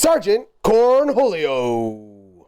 Sergeant Cornholio.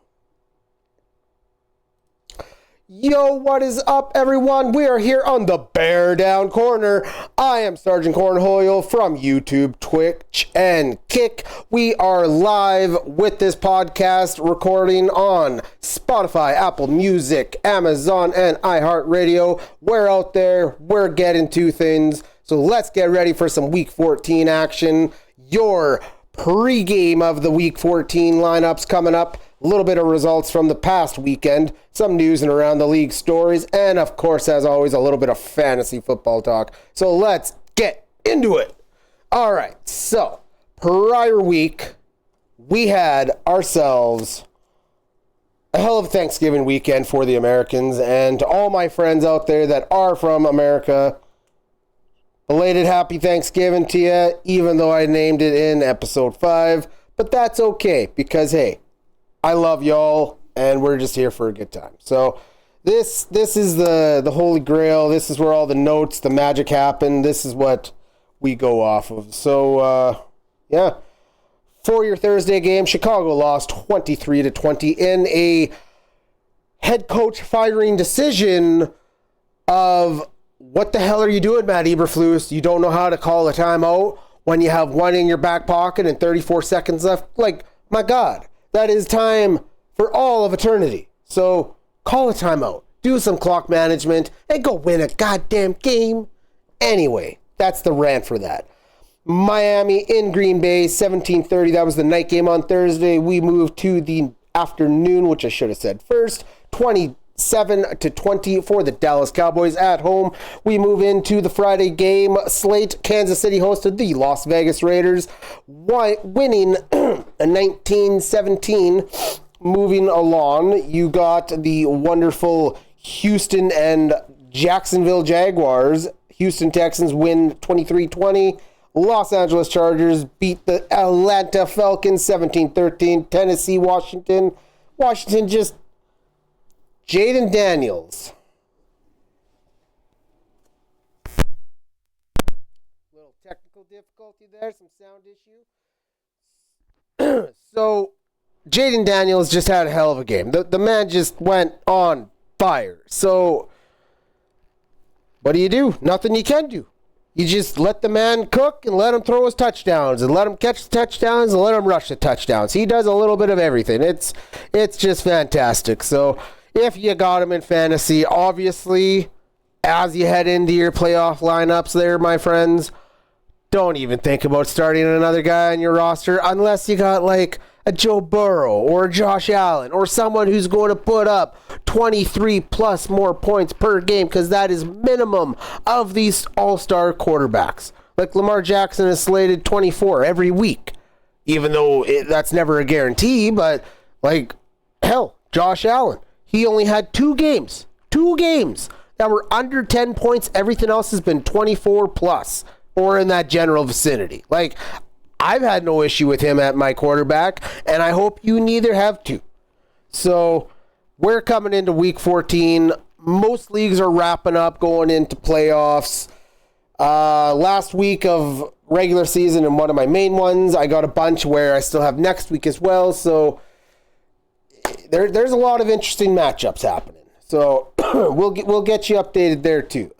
Yo, what is up, everyone? We are here on the Beardown Corner. I am Sergeant Cornholio from YouTube, Twitch, and Kick. We are live with this podcast recording on Spotify, Apple Music, Amazon, and iHeartRadio. We're out there. We're getting to things. So let's get ready for some Week 14 action. Your pre-game of the Week 14 lineups coming up. A little bit of results from the past weekend, some news and around the league stories, and of course, as always, a little bit of fantasy football talk. So let's get into it. All right, so prior week, we had ourselves a hell of a Thanksgiving weekend for the Americans, and to all my friends out there that are from America, belated happy Thanksgiving to you, even though I named it in episode 5, but that's okay, because hey, I love y'all, and we're just here for a good time. So this is the holy grail. This is where all the notes, the magic happen. This is what we go off of. So, yeah. For your Thursday game, Chicago lost 23-20 in a head coach firing decision of what the hell are you doing, Matt Eberflus? You don't know how to call a timeout when you have one in your back pocket and 34 seconds left? Like, my God. That is time for all of eternity. So call a timeout, do some clock management, and go win a goddamn game. Anyway, that's the rant for that. Miami in Green Bay, 17:30. That was the night game on Thursday. We moved to the afternoon, which I should have said first. 27-20 for the Dallas Cowboys at home. We move into the Friday game slate. Kansas City hosted the Las Vegas Raiders, winning 19-17. Moving along, you got the wonderful Houston and Jacksonville Jaguars. Houston Texans win 23-20. Los Angeles Chargers beat the Atlanta Falcons 17-13. Tennessee, Washington just Jaden Daniels. Little technical difficulty there, some sound issue. So, Jaden Daniels just had a hell of a game. The man just went on fire. So, what do? Nothing you can do. You just let the man cook and let him throw his touchdowns and let him catch the touchdowns and let him rush the touchdowns. He does a little bit of everything. It's just fantastic. So, if you got him in fantasy, obviously, as you head into your playoff lineups there, my friends, don't even think about starting another guy on your roster unless you got like a Joe Burrow or a Josh Allen or someone who's going to put up 23 plus more points per game, because that is minimum of these all-star quarterbacks. Like Lamar Jackson is slated 24 every week, even though that's never a guarantee, but like, hell, Josh Allen. He only had two games that were under 10 points. Everything else has been 24 plus or in that general vicinity. Like, I've had no issue with him at my quarterback, and I hope you neither have too. So, we're coming into Week 14. Most leagues are wrapping up, going into playoffs. Last week of regular season and one of my main ones, I got a bunch where I still have next week as well. So, there's a lot of interesting matchups happening. So we'll get you updated there too.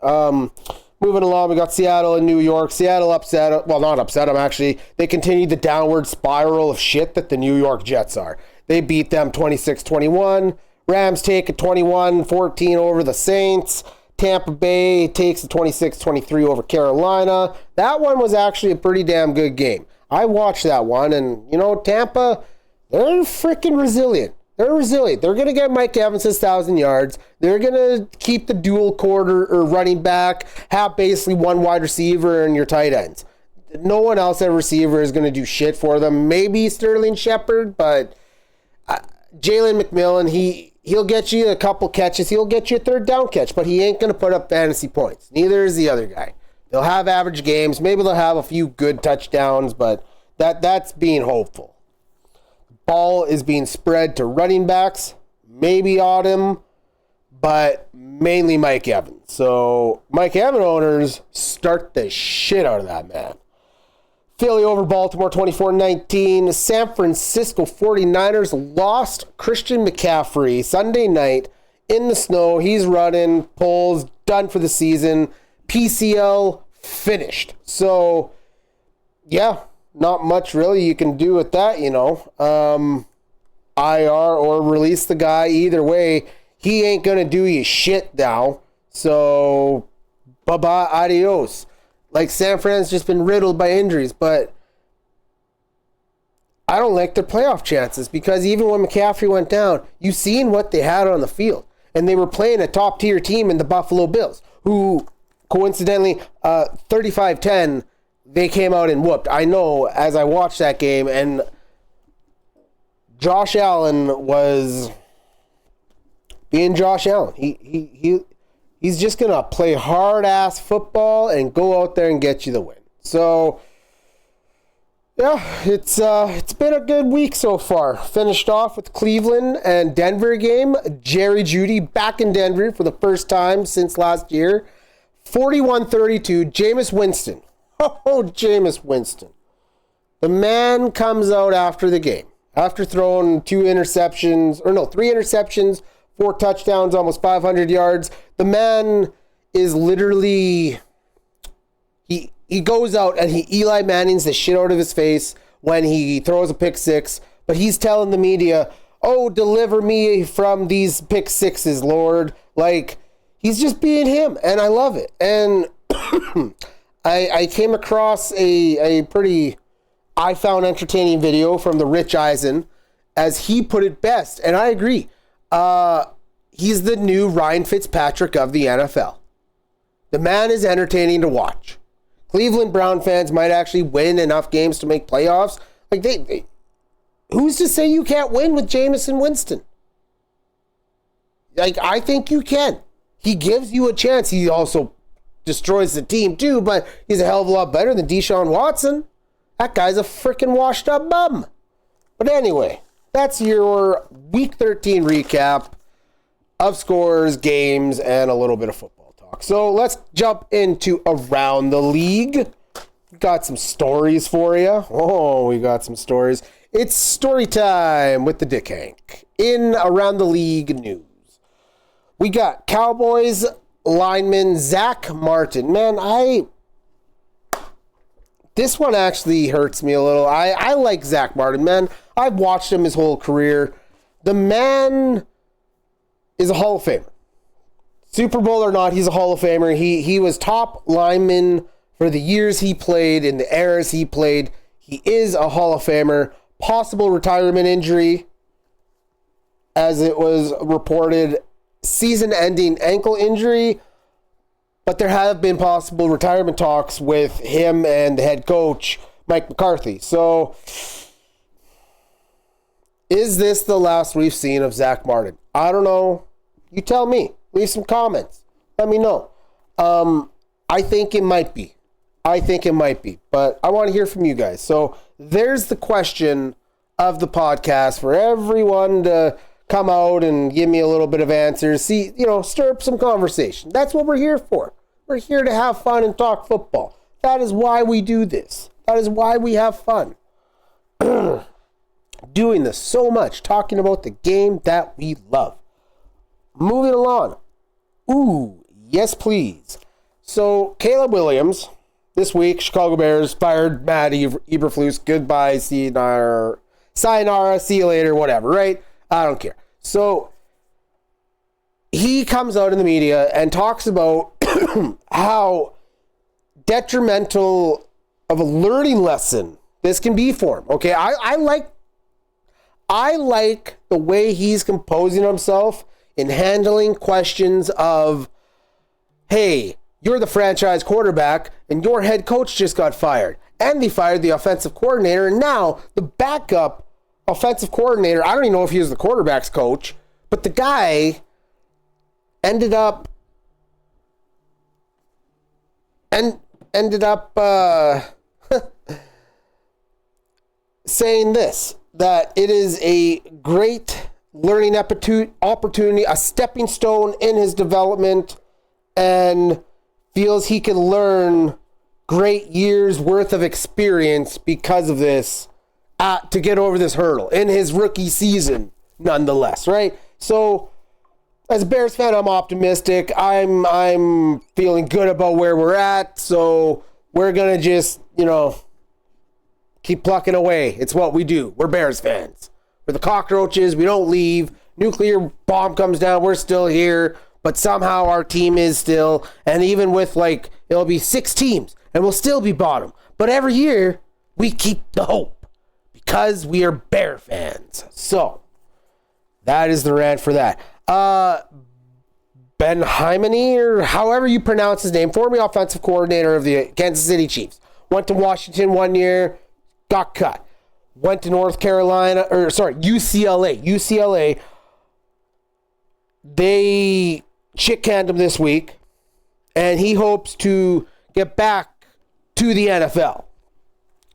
Moving along, we got Seattle and New York. Seattle upset, well, not upset them actually. They continued the downward spiral of shit that the New York Jets are. They beat them 26-21. Rams take a 21-14 over the Saints. Tampa Bay takes a 26-23 over Carolina. That one was actually a pretty damn good game. I watched that one, and you know, Tampa, they're freaking resilient. They're resilient. They're going to get Mike Evans his 1,000 yards. They're going to keep the dual quarter or running back, have basically one wide receiver and your tight ends. No one else at receiver is going to do shit for them. Maybe Sterling Shepard, but Jalen McMillan, he'll get you a couple catches. He'll get you a third down catch, but he ain't going to put up fantasy points. Neither is the other guy. They'll have average games. Maybe they'll have a few good touchdowns, but that's being hopeful. Ball is being spread to running backs, maybe Autumn, but mainly Mike Evans. So Mike Evans owners, start the shit out of that man. Philly over Baltimore 24-19. San Francisco 49ers lost Christian McCaffrey Sunday night in the snow. He's running, pulls, done for the season. PCL finished. So, yeah, not much really you can do with that, IR or release the guy. Either way, he ain't going to do you shit now. So, bye-bye, adios. Like, San Fran's just been riddled by injuries, but I don't like their playoff chances because even when McCaffrey went down, you seen what they had on the field. And they were playing a top-tier team in the Buffalo Bills, who, coincidentally, 35-10, they came out and whooped. I know as I watched that game, and Josh Allen was being Josh Allen. He's just going to play hard-ass football and go out there and get you the win. So, yeah, it's been a good week so far. Finished off with Cleveland and Denver game. Jerry Jeudy back in Denver for the first time since last year. 41-32, Jameis Winston. Oh, Jameis Winston. The man comes out after the game. After throwing 3 interceptions, 4 touchdowns, almost 500 yards. The man is literally, he goes out and he Eli Mannings the shit out of his face when he throws a pick six. But he's telling the media, oh, deliver me from these pick sixes, Lord. Like, he's just being him, and I love it. And I came across a pretty, I found entertaining video from the Rich Eisen as he put it best, and I agree. He's the new Ryan Fitzpatrick of the NFL. The man is entertaining to watch. Cleveland Brown fans might actually win enough games to make playoffs. Like who's to say you can't win with Jameis Winston? Like, I think you can. He gives you a chance. He also destroys the team too, but he's a hell of a lot better than Deshaun Watson. That guy's a freaking washed up bum. But anyway, that's your Week 13 recap of scores, games, and a little bit of football talk. So let's jump into Around the League. Got some stories for you. Oh, we got some stories. It's story time with the Dick Hank. In Around the League news, we got Cowboys lineman Zach Martin. Man, this one actually hurts me a little. I like Zach Martin, man. I've watched him his whole career. The man is a Hall of Famer. Super Bowl or not, he's a Hall of Famer. He was top lineman for the years he played, in the eras he played. He is a Hall of Famer. Possible retirement injury, as it was reported, season-ending ankle injury. But there have been possible retirement talks with him and the head coach, Mike McCarthy. So, is this the last we've seen of Zach Martin? I don't know. You tell me. Leave some comments. Let me know. I think it might be. But I want to hear from you guys. So, there's the question of the podcast for everyone to come out and give me a little bit of answers. See, stir up some conversation. That's what we're here for. We're here to have fun and talk football. That is why we do this. That is why we have fun. Doing this so much, talking about the game that we love. Moving along. Ooh, yes please. So, Caleb Williams, this week, Chicago Bears fired Matt Eberflus. Goodbye, sayonara, see you later, whatever, right? I don't care. So, he comes out in the media and talks about how detrimental of a learning lesson this can be for him. Okay, I like the way he's composing himself in handling questions of, hey, you're the franchise quarterback and your head coach just got fired. And they fired the offensive coordinator, and now the backup offensive coordinator, I don't even know if he was the quarterback's coach, but the guy ended up saying this, that it is a great learning opportunity, a stepping stone in his development, and feels he can learn great years worth of experience because of this to get over this hurdle in his rookie season, nonetheless, right? So, as a Bears fan, I'm optimistic. I'm feeling good about where we're at. So we're gonna just, keep plucking away. It's what we do. We're Bears fans. We're the cockroaches. We don't leave. Nuclear bomb comes down. We're still here. But somehow our team is still. And even with it'll be 6 teams and we'll still be bottom. But every year we keep the hope because we are Bear fans. So that is the rant for that. Ben Hymany, or however you pronounce his name, former offensive coordinator of the Kansas City Chiefs. Went to Washington 1 year, got cut. Went to UCLA. UCLA, they shit-canned him this week, and he hopes to get back to the NFL.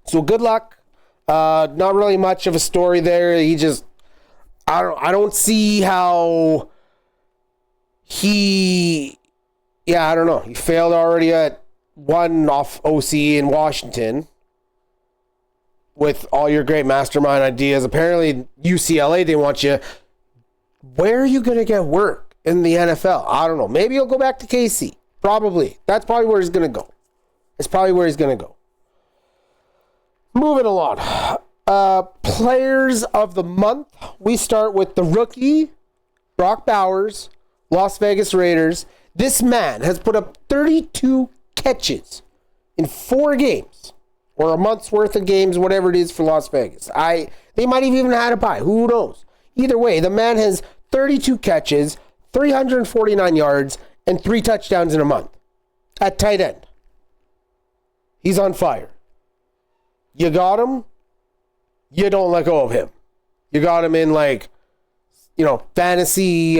So good luck. Not really much of a story there. I don't see how I don't know. He failed already at one off OC in Washington with all your great mastermind ideas. Apparently UCLA, they want you. Where are you going to get work in the NFL? I don't know. Maybe he'll go back to KC. Probably. That's probably where he's going to go. Moving along. Players of the month. We start with the rookie, Brock Bowers, Las Vegas Raiders. This man has put up 32 catches in 4 games, or a month's worth of games, whatever it is for Las Vegas. They might have even had a bye. Who knows? Either way, the man has 32 catches, 349 yards, and 3 touchdowns in a month at tight end. He's on fire. You got him. You don't let go of him. You got him in fantasy,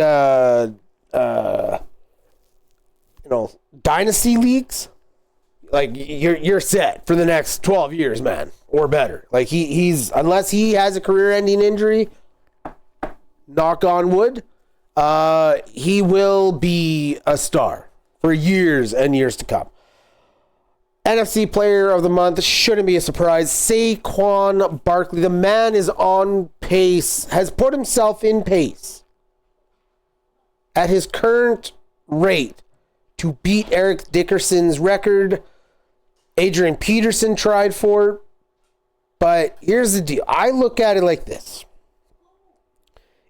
dynasty leagues. You're set for the next 12 years, man, or better. He's unless he has a career-ending injury, knock on wood, he will be a star for years and years to come. NFC Player of the Month shouldn't be a surprise. Saquon Barkley. The man is on pace, has put himself in pace at his current rate to beat Eric Dickerson's record. Adrian Peterson tried for it. But here's the deal. I look at it like this.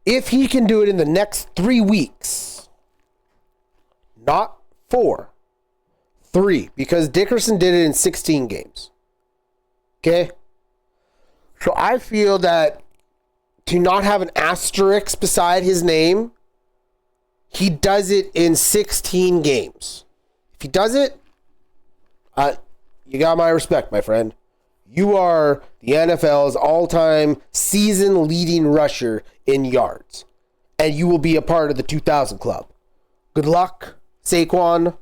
If he can do it in the next 3 weeks, not 4, 3, because Dickerson did it in 16 games. Okay? So I feel that to not have an asterisk beside his name, he does it in 16 games. If he does it, you got my respect, my friend. You are the NFL's all-time season-leading rusher in yards. And you will be a part of the 2,000 club. Good luck, Saquon.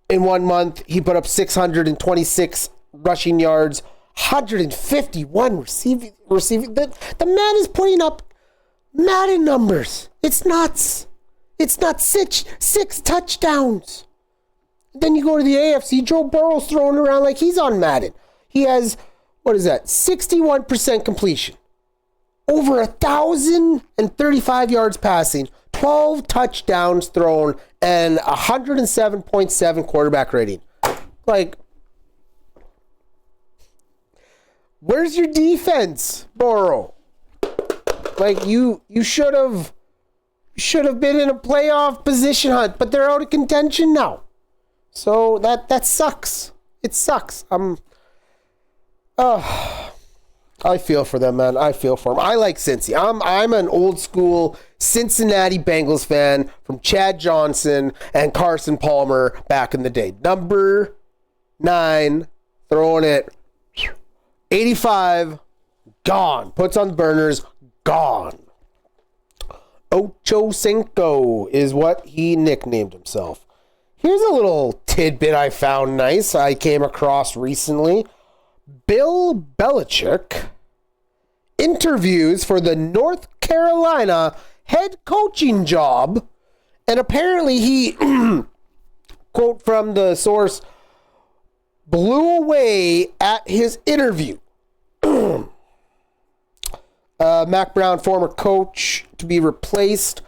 In 1 month, he put up 626 rushing yards, 151 receiving. The man is putting up Madden numbers. It's nuts. It's not 6 touchdowns. Then you go to the AFC, Joe Burrow's throwing around like he's on Madden. He has, 61% completion. Over 1,035 yards passing, 12 touchdowns thrown, and 107.7 quarterback rating. Where's your defense, Burrow? You should have been in a playoff position hunt, but they're out of contention now. So that sucks. It sucks. I feel for them, man. I feel for them. I like Cincy. I'm an old school Cincinnati Bengals fan from Chad Johnson and Carson Palmer back in the day. Number 9, throwing it. 85, gone. Puts on the burners, gone. Ocho Cinco is what he nicknamed himself. Here's a little tidbit I found nice. I came across recently. Bill Belichick interviews for the North Carolina head coaching job, and apparently he, quote from the source, blew away at his interview. Mac Brown, former coach, to be replaced.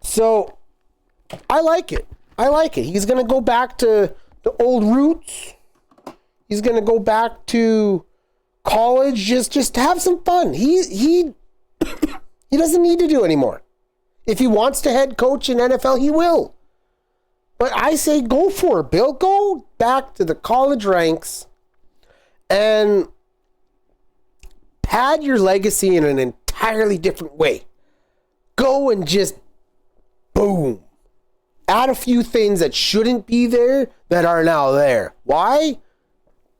So, I like it. He's going to go back to the old roots. He's going to go back to college. Just have some fun. He doesn't need to do anymore. If he wants to head coach in NFL, he will. But I say go for it, Bill. Go back to the college ranks and pad your legacy in an entirely different way. Go and just boom. Add a few things that shouldn't be there that are now there. Why?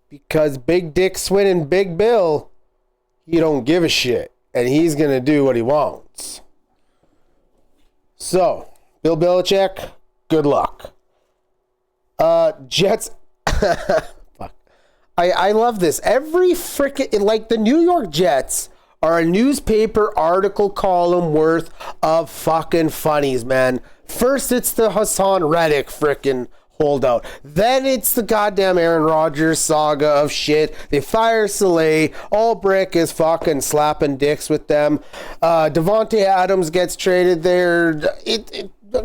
Because Big Dick Swin and Big Bill, he don't give a shit. And he's going to do what he wants. So, Bill Belichick, good luck. Jets. Fuck. I love this. Every frickin', like the New York Jets are a newspaper article column worth of fucking funnies, man. First, it's the Hassan Reddick frickin' holdout. Then it's the goddamn Aaron Rodgers saga of shit. They fire Slate. Ulbrich is fucking slapping dicks with them. Devontae Adams gets traded there.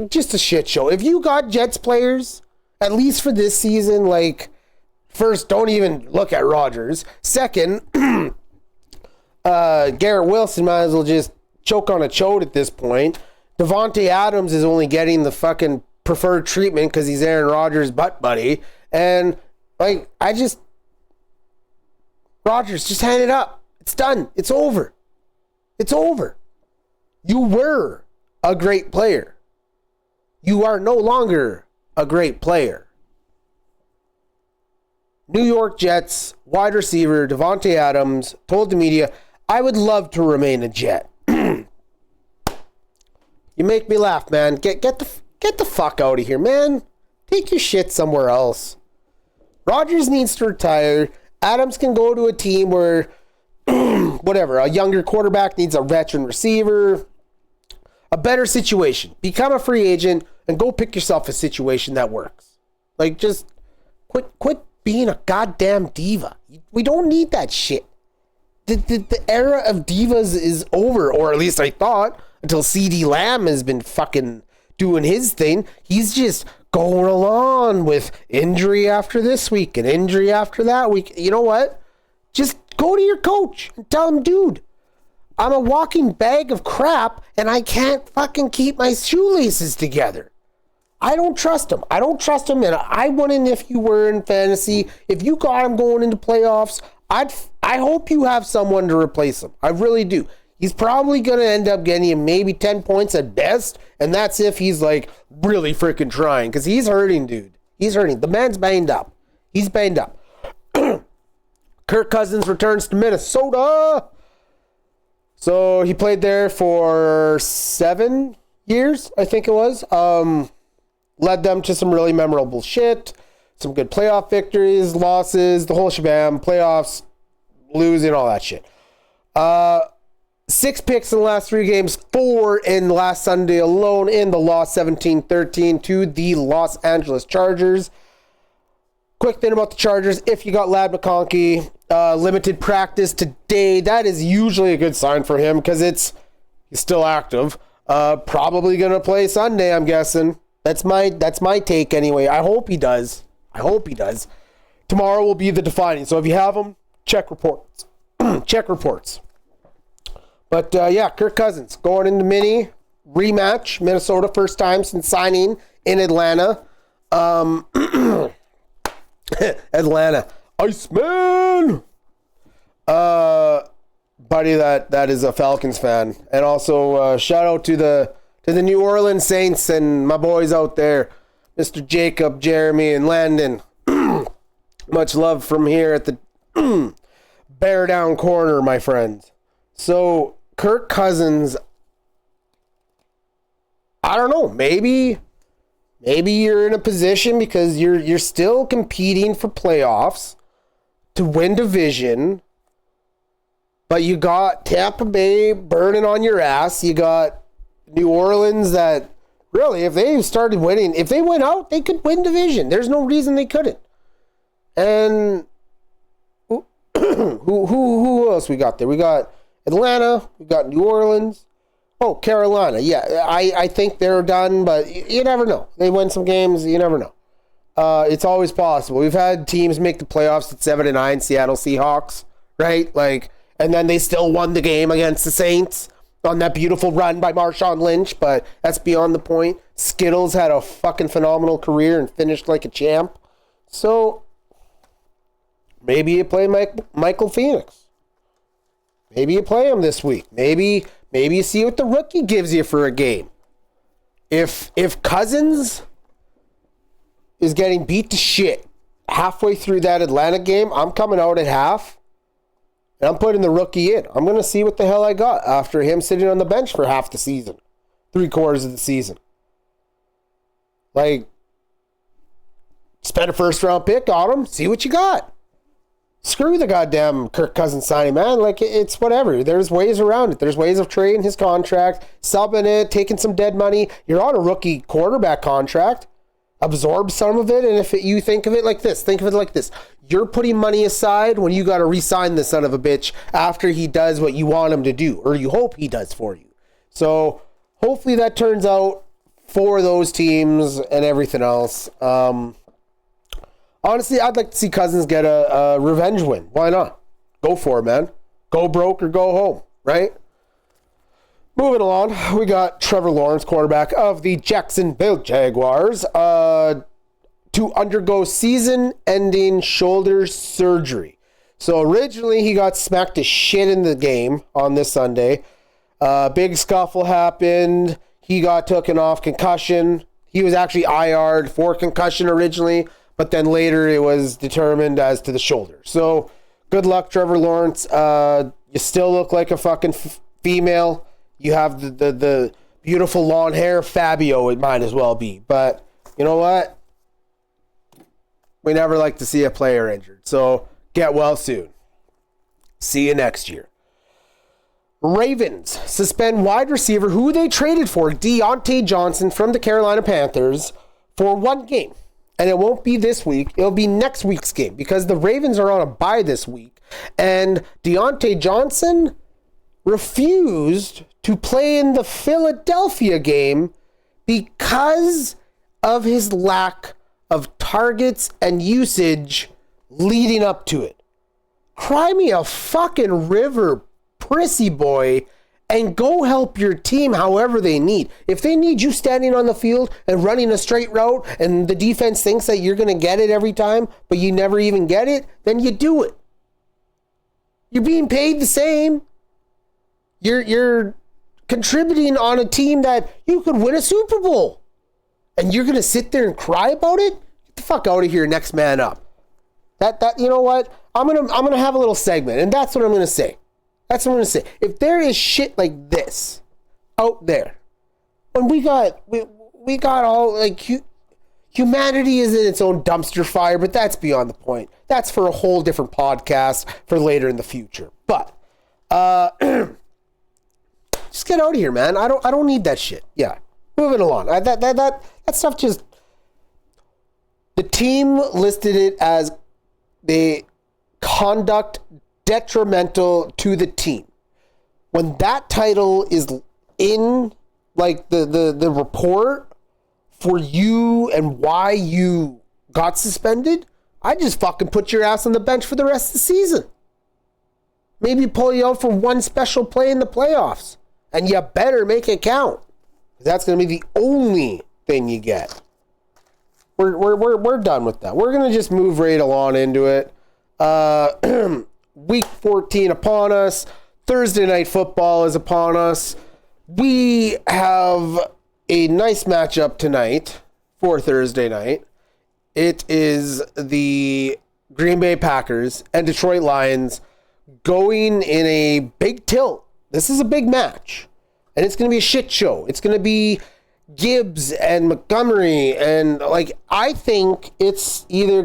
Just a shit show. If you got Jets players, at least for this season, like, first, don't even look at Rodgers. Second, Garrett Wilson might as well just choke on a chode at this point. Devontae Adams is only getting the fucking preferred treatment because he's Aaron Rodgers' butt buddy. And, like, Rodgers, just hand it up. It's done. It's over. It's over. You were a great player. You are no longer a great player. New York Jets wide receiver Devontae Adams told the media, "I would love to remain a Jet." You make me laugh, man. Get the fuck out of here, man. Take your shit somewhere else. Rodgers needs to retire. Adams can go to a team where, whatever, a younger quarterback needs a veteran receiver. A better situation. Become a free agent and go pick yourself a situation that works. Like, just quit being a goddamn diva. We don't need that shit. The era of divas is over, or at least I thought, until CD Lamb has been fucking doing his thing. He's just going along with injury after this week and injury after that week. You know what? Just go to your coach and tell him, dude, I'm a walking bag of crap and I can't fucking keep my shoelaces together. I don't trust him. And I wouldn't if you were in fantasy. If you got him going into playoffs, I hope you have someone to replace him. I really do. He's probably going to end up getting him maybe 10 points at best, and that's if he's, like, really freaking trying, because he's hurting, dude. He's hurting. The man's banged up. He's banged up. Kirk Cousins returns to Minnesota. So he played there for 7 years, I think it was. Led them to some really memorable shit. Some good playoff victories, losses, the whole shabam, playoffs, losing, all that shit. 6 picks in the last 3 games, 4 in last Sunday alone in the loss 17-13 to the Los Angeles Chargers. Quick thing about the Chargers, if you got Ladd McConkey, limited practice today, that is usually a good sign for him because he's still active. Probably going to play Sunday, I'm guessing. That's my take anyway. I hope he does. Tomorrow will be the defining. So if you have him, check reports. Check reports. But, yeah, Kirk Cousins going into mini rematch. Minnesota, first time since signing in Atlanta. Atlanta. Iceman! Buddy that is a Falcons fan. And also, shout out to the New Orleans Saints and my boys out there. Mr. Jacob, Jeremy, and Landon. Much love from here at the Beardown Corner, my friends. So, Kirk Cousins, I don't know, maybe you're in a position because you're still competing for playoffs to win division, but you got Tampa Bay burning on your ass. You got New Orleans that Really, if they started winning, if they went out, they could win division. There's no reason they couldn't. And who else we got there? We got Atlanta. We got New Orleans. Oh, Carolina. Yeah, I think they're done, but you never know. They win some games. You never know. It's always possible. We've had teams make the playoffs at 7-9, Seattle Seahawks, right? Like, and then they still won the game against the Saints on that beautiful run by Marshawn Lynch, but that's beyond the point. Skittles had a fucking phenomenal career and finished like a champ. So maybe you play Michael Phoenix. Maybe you play him this week. Maybe you see what the rookie gives you for a game. If Cousins is getting beat to shit halfway through that Atlanta game, I'm coming out at half and I'm putting the rookie in. I'm going to see what the hell I got after him sitting on the bench for half the season, 3/4 of the season. Like, spend a first-round pick on him, see what you got. Screw the goddamn Kirk Cousins signing, man. Like, it's whatever. There's ways around it. There's ways of trading his contract, subbing it, taking some dead money. You're on a rookie quarterback contract. Absorb some of it, and if you think of it like this, You're putting money aside when you got to re-sign the son of a bitch after he does what you want him to do, or you hope he does for you. So hopefully that turns out for those teams and everything else. Honestly, I'd like to see Cousins get a revenge win. Why not? Go for it, man. Go broke or go home, right? Moving along, we got Trevor Lawrence, quarterback of the Jacksonville Jaguars, to undergo season-ending shoulder surgery. So originally, he got smacked to shit in the game on this Sunday. Big scuffle happened. He got taken off concussion. He was actually IR'd for concussion originally, but then later it was determined as to the shoulder. So good luck, Trevor Lawrence. You still look like a fucking female. You have the beautiful long hair. Fabio, it might as well be. But you know what? We never like to see a player injured. So get well soon. See you next year. Ravens suspend wide receiver who they traded for, Deontay Johnson from the Carolina Panthers, for one game. And it won't be this week. It'll be next week's game because the Ravens are on a bye this week. And Deontay Johnson refused to play in the Philadelphia game because of his lack of targets and usage leading up to it. Cry me a fucking river, prissy boy, and go help your team however they need. If they need you standing on the field and running a straight route and the defense thinks that you're going to get it every time, but you never even get it, then you do it. You're being paid the same. You're contributing on a team that you could win a Super Bowl. And you're going to sit there and cry about it? Get the fuck out of here, next man up. That you know what? I'm going to have a little segment, and that's what I'm going to say. That's what I'm going to say. If there is shit like this out there, when we got all, like, humanity is in its own dumpster fire, but that's beyond the point. That's for a whole different podcast for later in the future. But just get out of here, man. I don't need that shit. Yeah. Moving along. That stuff just... The team listed it as the conduct detrimental to the team. When that title is in, like, the report for you and why you got suspended, I just fucking put your ass on the bench for the rest of the season. Maybe pull you out for one special play in the playoffs. And you better make it count. That's going to be the only thing you get. We're done with that. We're going to just move right along into it. Week 14 upon us. Thursday night football is upon us. We have a nice matchup tonight for Thursday night. It is the Green Bay Packers and Detroit Lions going in a big tilt. This is a big match. And it's going to be a shit show. It's going to be Gibbs and Montgomery. And, like, I think it's either...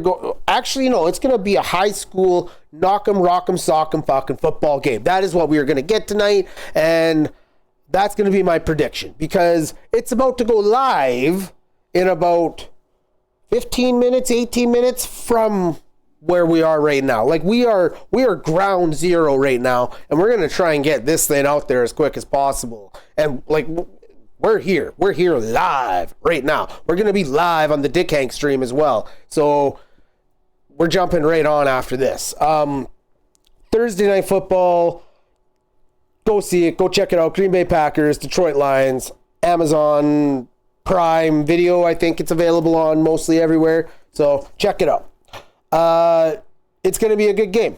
it's going to be a high school knock 'em, rock 'em, sock 'em fucking football game. That is what we are going to get tonight. And That's going to be my prediction because it's about to go live in about 15 minutes, 18 minutes from where we are right now. Like we are ground zero right now, and we're going to try and get this thing out there as quick as possible. And like we're here live right now. We're going to be live on the Dick Hank stream as well. So we're jumping right on after this. Thursday Night Football. Go see it. Go check it out. Green Bay Packers, Detroit Lions, Amazon Prime Video. I think it's available on mostly everywhere. So check it out. It's going to be a good game.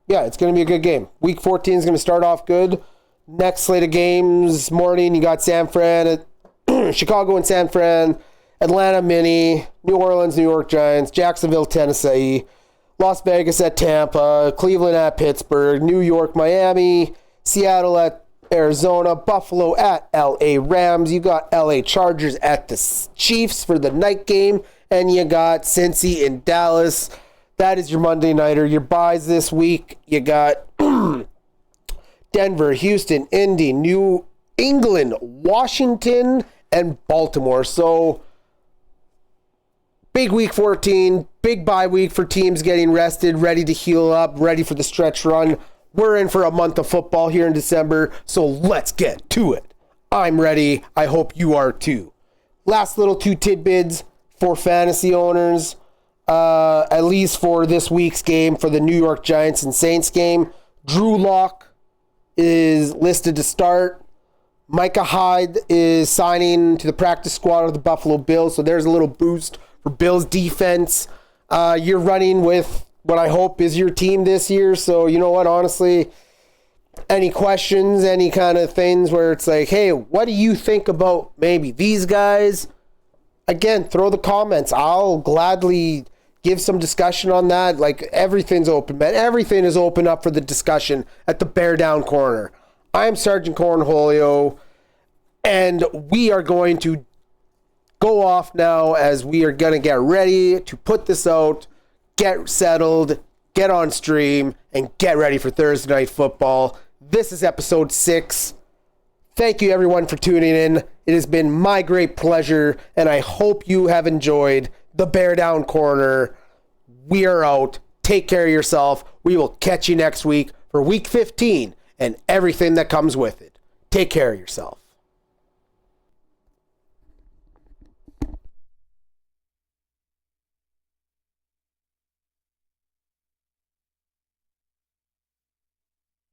Yeah, it's going to be a good game. Week 14 is going to start off good. Next slate of games morning, you got San Fran, Chicago and San Fran, Atlanta Mini, New Orleans, New York Giants, Jacksonville, Tennessee, Las Vegas at Tampa, Cleveland at Pittsburgh, New York, Miami, Seattle at Arizona, Buffalo at LA Rams. You got LA Chargers at the Chiefs for the night game, and you got Cincy in Dallas. That is your Monday nighter. Your buys this week, you got Denver, Houston, Indy, New England, Washington, and Baltimore. So big week 14, big bye week for teams getting rested, ready to heal up, ready for the stretch run. We're in for a month of football here in December, so let's get to it. I'm ready. I hope you are too. Last little 2 tidbits for fantasy owners, at least for this week's game, for the New York Giants and Saints game. Drew Lock is listed to start. Micah Hyde is signing to the practice squad of the Buffalo Bills, so there's a little boost for Bills defense. You're running with what I hope is your team this year. So, you know what, honestly, any questions, any kind of things where it's like, hey, what do you think about maybe these guys? Again, throw the comments. I'll gladly give some discussion on that. Like, everything's open, man. Everything is open up for the discussion at the Beardown Corner. I'm Sergeant Cornholio, and we are going to go off now as we are going to get ready to put this out, get settled, get on stream, and get ready for Thursday Night Football. This is episode 6. Thank you, everyone, for tuning in. It has been my great pleasure, and I hope you have enjoyed the Beardown Corner. We are out. Take care of yourself. We will catch you next week for week 15 and everything that comes with it. Take care of yourself.